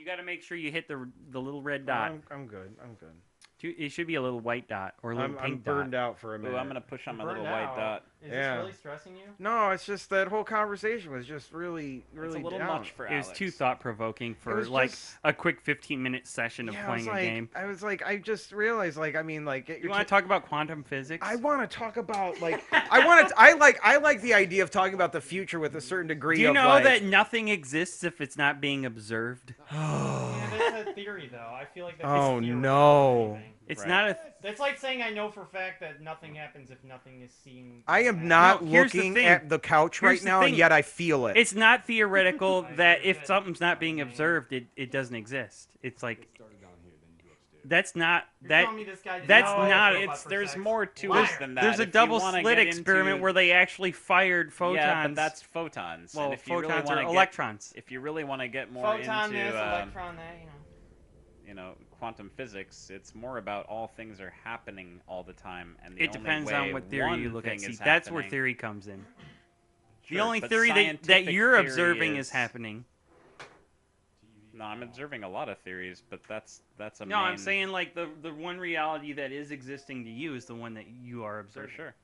You got to make sure you hit the little red dot. I'm good. I'm good. It should be a little white dot or a little I'm pink burned dot. out for a minute. Ooh, I'm gonna push on my little Burned white out. dot. Is this really stressing you? No, it's just that whole conversation was just really It's a little down. much for It was Alex. too thought-provoking for was like just- a quick 15-minute session of playing a game. I was like, I just realized, like, I mean, like, You want to talk about quantum physics? I want to talk about, like, I like the idea of talking about the future with a certain degree. Do you of, know like, that nothing exists if it's not being observed? Yeah, that's a theory, though. I feel like that's Oh, a theory no. It's Right. not a. That's like saying I know for a fact that nothing happens if nothing is seen. I am not No, here's the looking thing. at the couch Here's right the now, thing. and yet I feel it. It's not theoretical I that agree if with something's not being that. observed, it doesn't exist. It's like that's not You're that. telling me this guy did that's know not- about It's for there's sex? more to Liar. it than that. There's a If you double wanna slit get experiment into- where they actually fired photons. Yeah, but that's photons. well, and if you really photons wanna are get, electrons. If you really want to get more Photon into, this, electron that, quantum physics, it's more about all things are happening all the time, and the It only depends way on what theory one you look at. thing See, is that's where happening- theory comes in. The Sure, only but theory that scientific you're theory observing is happening. No, I'm observing a lot of theories, but that's a No, main... I'm saying like the one reality that is existing to you is the one that you are for observing. sure.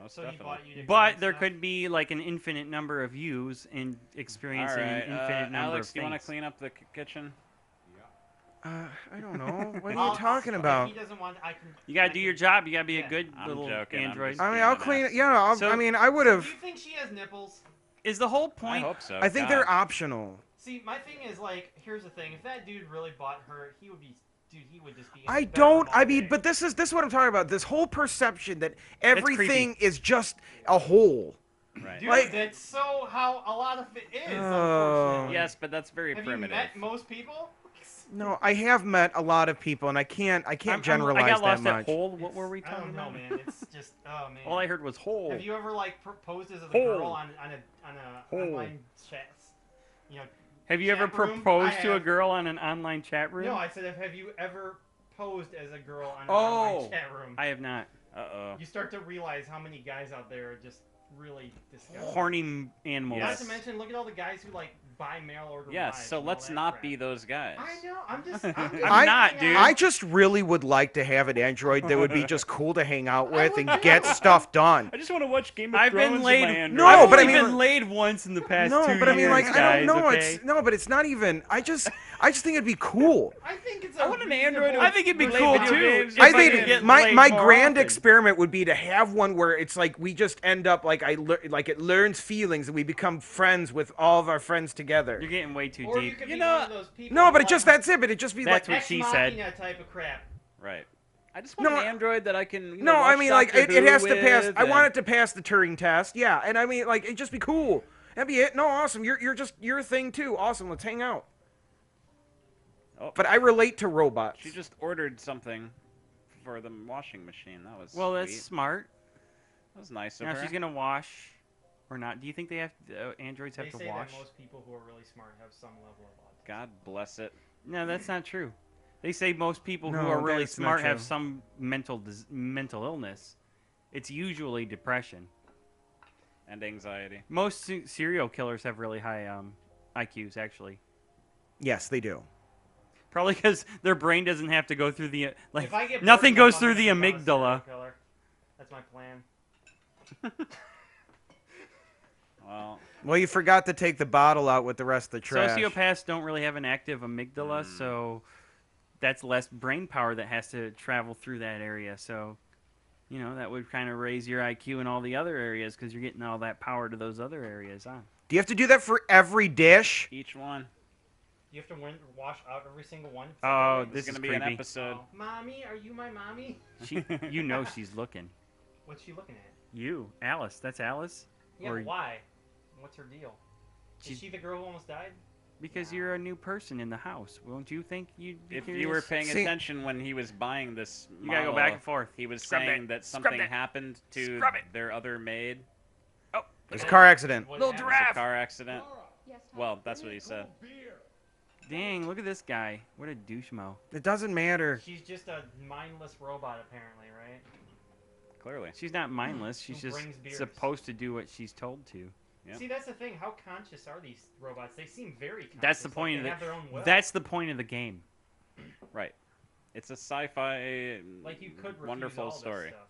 Most So he definitely. bought you to But do there stuff? could be like an infinite number of yous and All experiencing right, an infinite number Alex, of do you want to things. clean up the kitchen? I don't know. What are I'll- you talking if about? he doesn't want, I can. You gotta I do can- your job. You gotta be Yeah. a good I'm little joking, I'm android. just- I mean, being I'll an clean it. ass. Yeah, So- I mean, I would Do have. you think she has nipples? Is the whole I point? hope so. I think God. they're optional. See, my thing is like, here's the thing: if that dude really bought her, he would be, dude, he would just be. in I his bedroom don't. all I mean, day. but this is what I'm talking about. This whole perception that everything creepy. is just a whole. Right. Dude, like- that's so how a lot of it is. Oh. Unfortunately. Yes, but that's very Have primitive. you met most people? No, I have met a lot of people, and I can't generalize I got that lost much. at hole. What were we I talking don't know, about? man. It's just, oh man. All I heard was hole. Have you ever like proposed as a Hole. girl on a Hole. online chat? You know. Have you ever chat room? proposed I to a have. girl on an online chat room? No, I said, have you ever posed as a girl on an Oh. online chat room? I have not. Uh-oh. You start to realize how many guys out there are just really disgusting. Horny animals. Not Yes. to mention, look at all the guys who like buy mail order. Yes, wives so and all let's that not crap. be those guys. I know. I'm just. I'm not, dude. I just really would like to have an android that would be just cool to hang out with and would get too. stuff done. I just want to watch Game of I've Thrones been laid. with my Android. No, I've but I only mean- been laid once in the past 2 No, years. but I mean, like, I guys, don't know. okay? But it's not even. I just think it'd be cool. I think it's. I want an Android I think it'd be Play cool video too. games. if I could think get my laid my more grand often. experiment would be to have one where it's like we just end up like like it learns feelings and we become friends with all of our friends together. You're getting way too Or you deep. could You be know- one of those people. No, who, but it like, just that's it. But it just be That's like what she ex said. machina type of crap. Right. I just want No, an Android that I can. no. I watch mean, like Doctor it has Who to pass. with I want it and- to pass the Turing test. Yeah, and I mean, like it'd just be cool. That'd be it. No, awesome. You're just your thing too. Awesome. Let's hang out. Oh, But I relate to robots. she just ordered something for the washing machine. That was Well, that's sweet. smart. That was nice of Now her. she's gonna wash, or not? Do you think they have androids They have to say wash? that most people who are really smart have some level of autism. God bless it. No, that's not true. They say most people who No, are really that's not smart have true. some mental illness. It's usually depression. And anxiety. Most serial killers have really high IQs, actually. Yes, they do. Probably because their brain doesn't have to go through the like If I get nothing bored goes enough, through I'm the gonna become a serial amygdala. killer. That's my plan. Well, Well, you forgot to take the bottle out with the rest of the trash. Sociopaths don't really have an active amygdala, Hmm. so that's less brain power that has to travel through that area. So, you know, that would kind of raise your IQ in all the other areas because you're getting all that power to those other areas, huh? Do you have to do that for every dish? each one. You have to wash out every single one. Oh, separately? this There's is gonna be an creepy. episode. Oh, mommy, are you my mommy? She, you know, she's looking. What's she looking at? You, Alice. That's Alice. Yeah, Or- but why? What's her deal? She's- Is she the girl who almost died? Because you're a new person in the house. Won't you think you'd be If curious? you were paying See- attention when he was buying this You gotta go back model, and forth. he was Scrub saying it. that Scrub something it. happened to Scrub it. their other maid. Oh, It's a car accident. What Little happened? It was giraffe. a car accident. Yes, Tom. Well, that's what he said. dang! Look at this guy. What a douchemo. It doesn't matter. She's just a mindless robot, apparently, right? Clearly. She's not mindless. She's Who just brings beers. supposed to do what she's told to. Yep. See, that's the thing. How conscious are these robots? They seem very conscious. That's the point like of they the. have their own will. That's the point of the game. Right. It's a sci-fi, like you could refuse wonderful all story. This stuff.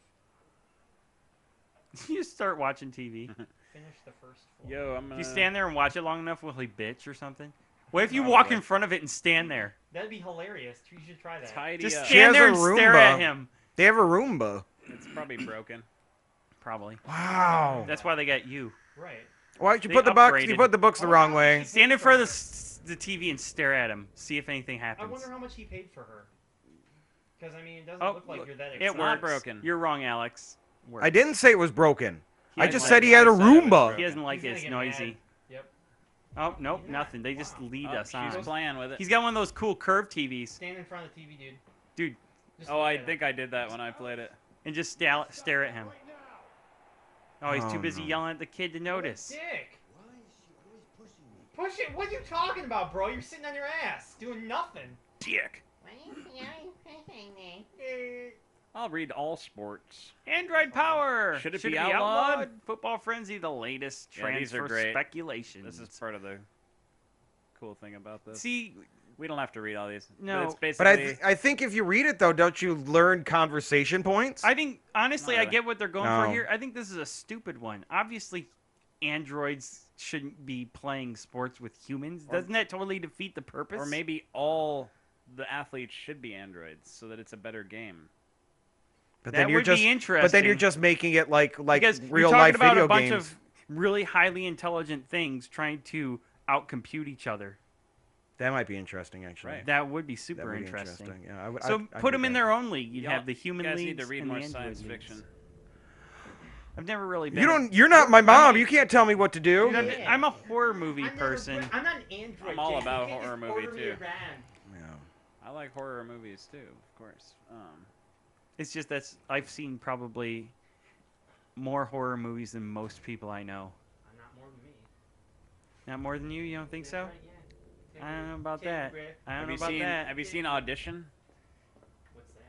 You just start watching TV. Finish the first 4. Yo, I'm If gonna... you stand there and watch it long enough, will he bitch or something? What if you walk Probably. in front of it and stand there? That'd be hilarious. You should try that. Tidy Just up. She has stand there a and stare at Roomba. him. They have a Roomba. It's probably broken. Probably. Wow. That's why they got you. Right. Why you They put the box? upgraded. You put the books the Oh, wrong wow. way. Stand in front of the TV and stare at him. See if anything I happens. wonder how much he paid for her. Because I mean, it doesn't Oh, look like look, you're that It It's not works. broken. You're wrong, Alex. Works. I didn't say it was broken. He I doesn't just like said it. he had a I said it was Roomba. broken. He doesn't like He's it. gonna It's get noisy. mad. Yep. Oh, nope, He's not. nothing. They just lead Oh, us she's on. playing with it. He's got one of those cool curved TVs. Stand in front of the TV, dude. Dude. Just Oh, look I at him. think I did that when I played it. And just stare at him. Oh, he's Oh, too busy no. yelling at the kid to notice. Dick. Push it. What are you talking about, bro? You're sitting on your ass doing nothing. Dick. I'll read all sports. Android power. Should it be outlawed? Football Frenzy, the latest Yeah, these are transfer great. speculation. This is part of the cool thing about this. See, We don't have to read all these. No. But it's But basically... I think if you read it though, don't you learn conversation points? I think honestly, Not I really. get what they're going No. for here. I think this is a stupid one. Obviously, androids shouldn't be playing sports with humans. Or- Doesn't that totally defeat the purpose? Or maybe all the athletes should be androids so that it's a better game. but that then you're would just be interesting. but then you're just making it like because real you're talking life about video a bunch games. of really highly intelligent things trying to outcompute each other. That might be interesting, actually. Right. That would be That super would be interesting. Yeah, I would, So I'd put do them in that. their own league. You'd Y'all- have the human you guys leagues need to read and more the android science leagues. fiction. I've never really been. You don't. You're not my mom. You can't tell me what to do. Dude, Yeah. I'm a horror movie I'm person. I'm not an android. I'm all James. about You can't horror just movie, order me too. around. Yeah. I like horror movies too, of course. It's just that's I've seen probably more horror movies than most people I know. I'm not more than me. Not more than you? You don't think That's so? right, yeah. I don't know about Take me, that. bruh. I don't Have know you about seen that. Have you seen Audition? What's that?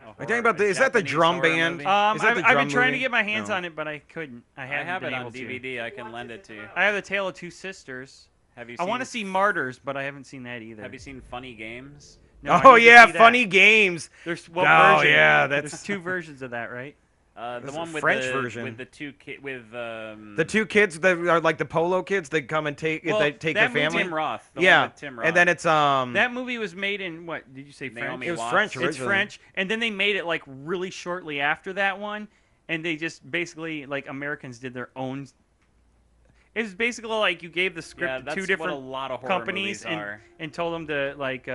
Oh, Are you horror- talking about the? a Is that the Japanese drum horror band? movie? Is that the I've been drum trying to movie? get my hands No. on it, but I couldn't. I I haven't have been it able on to. DVD. I can What lend is it it to you. about? I have the Tale of Two Sisters. Have you I seen, want to see Martyrs, but I haven't seen that either. Have you seen Funny Games? No, I Oh need to yeah, see that. funny games. There's what Oh, version? yeah, There's that's- 2 versions of that, right? The That's one a with French the version. with the two with The 2 kids that are like the polo kids. They come and take. Well, they take that their movie- family. Tim Roth. The Yeah, one with Tim Roth. and then it's That movie was made in what? Did you say French? Naomi It was Watts. French It's originally. French, and then they made it like really shortly after that one, and they just basically like Americans did their own. It was basically like you gave the yeah, script to that's 2 what a different lot of horror companies movies are. and told them to like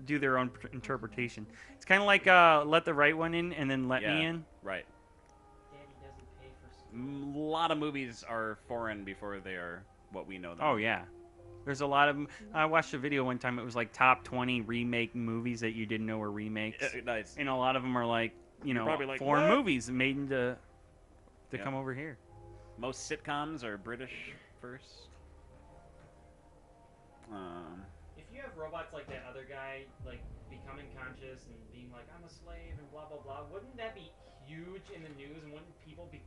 do their own interpretation. It's kind of like Let the Right One In and then Let Me Yeah. In. Right. Daddy doesn't pay for. A lot of movies are foreign before they are what we know them. Oh yeah, there's a lot of. I watched a video one time. It was like top 20 remake movies that you didn't know were remakes, Nice. and a lot of them are like probably like, foreign "What?" movies made into to Yeah. come over here. Most sitcoms are British first. If you have robots like that other guy, like becoming conscious and being like, "I'm a slave" and blah blah blah, wouldn't that be huge in the news? And wouldn't people be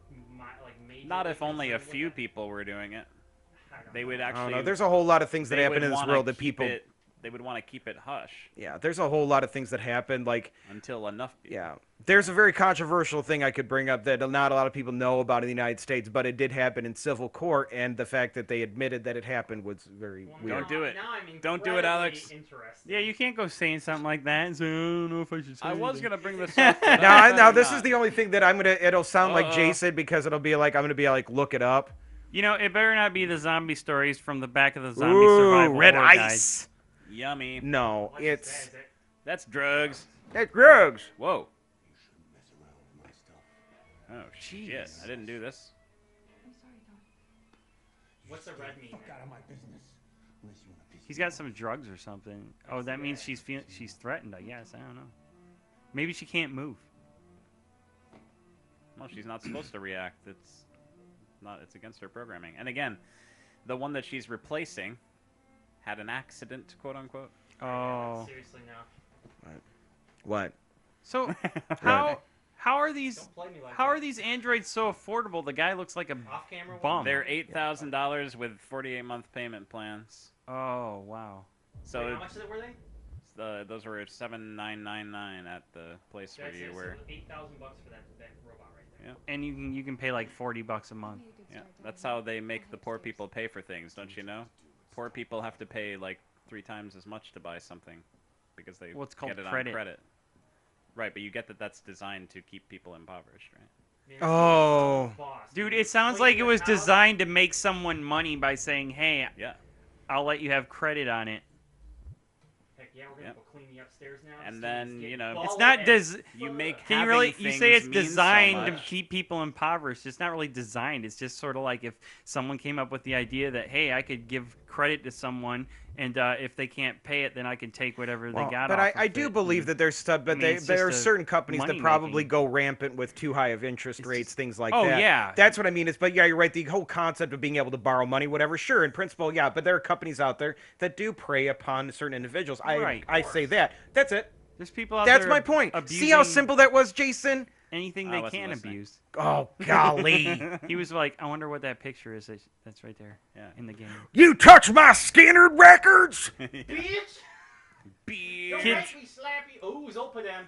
like major? Not if only a few people were doing it. They would I don't actually. know. There's a whole lot of things that they happen would in this wanna world that keep people. it- they would want to keep it hush Yeah, there's a whole lot of things that happen. Like, until enough people. yeah, there's a very controversial thing I could bring up that not a lot of people know about in the United States, but it did happen in civil court, and the fact that they admitted that it happened was very weird. Don't do it. Now I'm Don't do it, Alex. incredibly interested. Yeah, you can't go saying something like that and say, I don't know if I should say I was anything." gonna bring this up. but Now, I now better this not. is the only thing that I'm gonna. It'll sound like Uh-oh. Jason because it'll be like I'm gonna be like look it up. You know, it better not be the zombie stories from the back of the zombie Ooh, survival red horror ice. Yummy. No, What's it's that? Is it- That's drugs. it's drugs. Whoa. Oh shit! Jeez. I didn't do this. What's the red mean? He's got some drugs or something. Oh, that means she's threatened. I guess I don't know. Maybe she can't move. Well, she's not supposed to react. It's against her programming. And again, the one that she's replacing had an accident, quote unquote. Oh, Seriously now. What? so how How are these? Don't play me like How that. are these androids so affordable? The guy looks like a Off camera? bum. They're $8,000 with 48-month payment plans. Oh wow. So Wait, how much were they? those were $7,999 at the place where That's you it, were. so $8,000 for that robot right there. Yeah. And you can pay like $40 a month. Yeah, that's how they make the poor people pay for things, don't you know? Poor people have to pay like 3 times as much to buy something because they Well, it's called get it credit. on credit. Right, but you get that that's designed to keep people impoverished, right? Man, Oh. boss. Dude, You it sounds wait like in it the was house- designed to make someone money by saying, "Hey, Yeah. I'll let you have credit on it." Heck yeah, we're gonna Yep. go clean the upstairs now. And Students then, get you know, It's baller not edge. You make Can you having really? You say things it's mean so designed to much. keep people impoverished. It's not really designed. It's just sort of like if someone came up with the idea that, hey, I could give credit to someone, and if they can't pay it, then I can take whatever they Well, got. but off I of do it. believe And- that there's stuff, but I mean, it's there are just a certain companies that probably money-making. go rampant with too high of interest It's rates, just- things like Oh, that. yeah. That's what I mean. But yeah, you're right. The whole concept of being able to borrow money, whatever, sure, in principle, yeah. But there are companies out there that do prey upon certain individuals. Right. I say that. That's it. There's people out That's there my point. abusing See how simple that was, Jason? anything I they wasn't can listening. abuse. Oh golly! He was like, I wonder what that picture is that's right there Yeah. in the game. You touch my Skinner records? Bitch! Don't Kids- make me slap you. Oh, Zolpidem.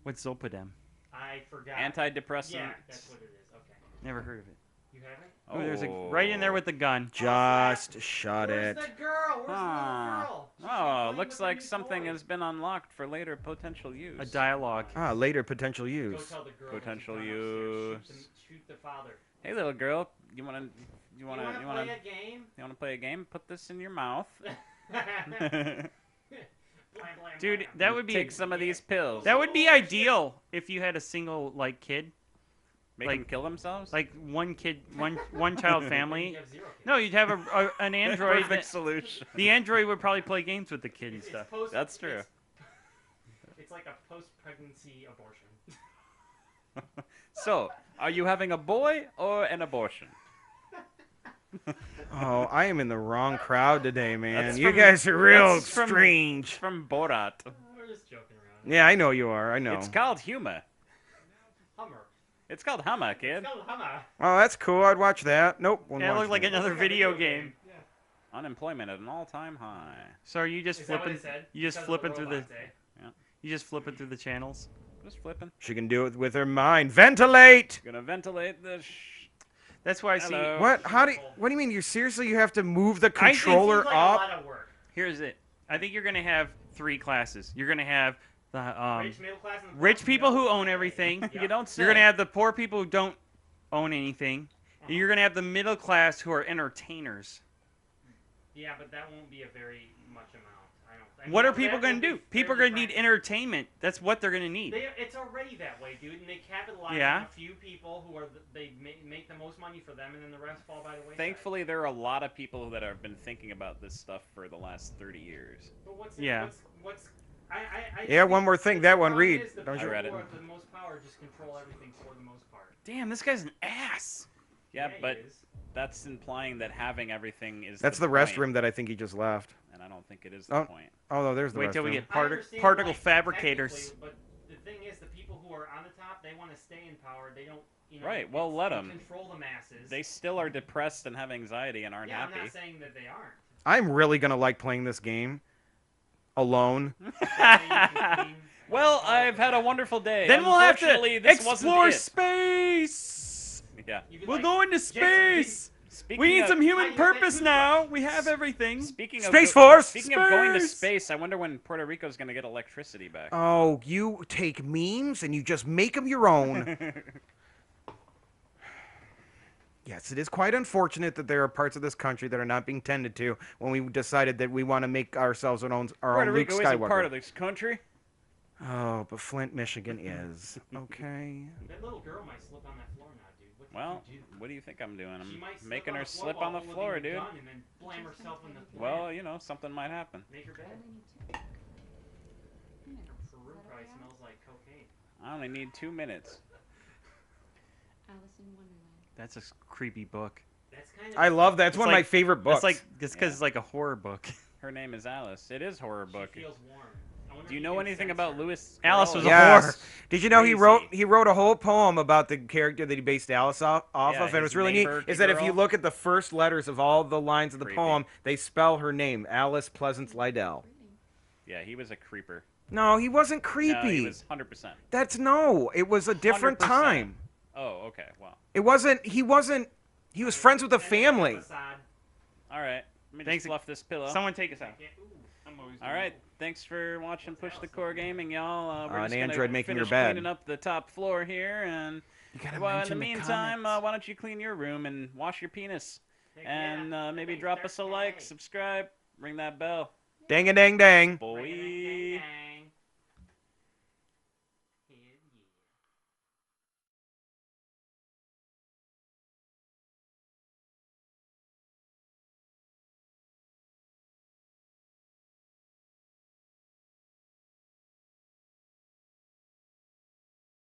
What's Zolpidem? I forgot. Antidepressant. Yeah, that's what it is. Okay. Never heard of it. You haven't? Oh, there's a right in there with the gun. Just shut Where's it. the girl? Where's the little girl? She's Oh, playing looks with the like new something toy. has been unlocked for later potential use. A dialogue. Ah, later potential Go use. tell the girl when she Potential comes upstairs, use. Shoot the father. Hey, little girl, you wanna You wanna play a game? play a game? Put this in your mouth. Blam, blam, Dude, blam. that would be Take some of these pills. that would be ideal if you had a single like kid, Make like- them kill themselves. like one kid, one child You family. have 0 kids. No, you'd have an android. Perfect solution. The android would probably play games with the kid and It's stuff. post- That's true. It's like a post-pregnancy abortion. So, are you having a boy or an abortion? Oh, I am in the wrong crowd today, man. That's You from- guys are real that's from- strange. It's from Borat. We're just joking around. Yeah, I know you are. I know. It's called humor. Hummer. It's called humor, kid. It's called Hummer. Oh, that's cool. I'd watch that. Nope. wouldn't Yeah, it watch looked like that. another video game. Yeah. Unemployment at an all-time high. So are you just Is that what flipping? it said? You just Because of flipping through the? robots, eh? You just flipping through the channels? Just flipping. She can do it with her mind. Ventilate. Gonna ventilate the. That's why I see. Hello. What? What do you mean? You seriously? You have to move the I think- controller Seems like up? a lot of work. Here's it. I think you're gonna have 3 classes. You're gonna have the Rich middle class and the rich class people who middle. own everything. Yeah. You don't say. You're gonna have the poor people who don't own anything. And you're gonna have the middle class who are entertainers. Yeah, but that won't be a very much amount. I mean, What are that people will gonna be do? People are fairly gonna need fragmented. entertainment. That's what they're gonna need. It's already that way, dude, and they capitalize Yeah. on a few people who are they make the most money for them, and then the rest fall by the wayside. Thankfully, there are a lot of people that have been thinking about this stuff for the last 30 years. But what's Yeah. what's I Yeah, think one more thing. the That one, problem read. is the Don't you- people I read who it. have the most power just control everything for the most part. Damn, this guy's an ass. Yeah, he but is. that's implying that having everything is. That's the point, restroom that I think he just left. and I don't think it is the Oh. point. Oh no, there's the Wait till we restroom. get I understand, particle like, fabricators. technically, But the thing is, the people who are on the top, they want to stay in power. They don't, you know. Right, well, it's- let they 'em. control the masses. They still are depressed and have anxiety and aren't yeah, I'm happy. not saying that they aren't. I'm really gonna like playing this game alone. That way you can clean Well, all of I've it. had a wonderful day. Then we'll have to Unfortunately, this explore wasn't it. space. Yeah. You can, We're like, going to Jason, space. Speaking We need of, some human How do you make purpose food now. trucks? We have everything. Speaking Space of Force! Speaking of going to Space! space, I wonder when Puerto Rico's going to get electricity back. Oh, you take memes and you just make them your own. Yes, it is quite unfortunate that there are parts of this country that are not being tended to when we decided that we want to make ourselves our own Puerto Luke Rico Skywalker. isn't part of this country. Oh, but Flint, Michigan is. Okay. That little girl might slip on that floor now, dude. What Well, did you do? what do you think I'm doing? She I'm might slip making on her the floor slip on the while holding floor, the dude. gun and then blam herself in the Well, you know, something might happen. make her bed. Her room probably smells like cocaine. I only need 2 minutes. Alice in Wonderland. That's a creepy book. That's kind of. I love that. It's It's one of like- my favorite books. It's like it's because Yeah. it's like a horror book. Her name is Alice. It is horror She book. feels warm. I wonder Do you if know can anything censor about it. Louis? Alice Carell? was a Yes. whore. Did you know Crazy. he wrote a whole poem about the character that he based Alice off Yeah, of, and his what's really neat neighbor is that if you girl. look at the first letters of all the lines of the Creepy. poem, they spell her name, Alice Pleasance Lydell. Really? Yeah, he was a creeper. No, he wasn't creepy. No, he was 100%. It was a different 100%. time. Oh, okay. Well, It wasn't. He was friends with the And then family. Assad. all right. Let me Thanks. just fluff this pillow. Someone take us out. Yeah, ooh. I'm always All right. Thanks for watching Push the Core Gaming, y'all. We're An just gonna android making your finish bed. cleaning up the top floor here, and You gotta well, in mention the the meantime, comments. why don't you clean your room and wash your penis, Heck and yeah. maybe Thanks, drop us a like, Thursday. subscribe, ring that bell, Dang a dang dang. boy.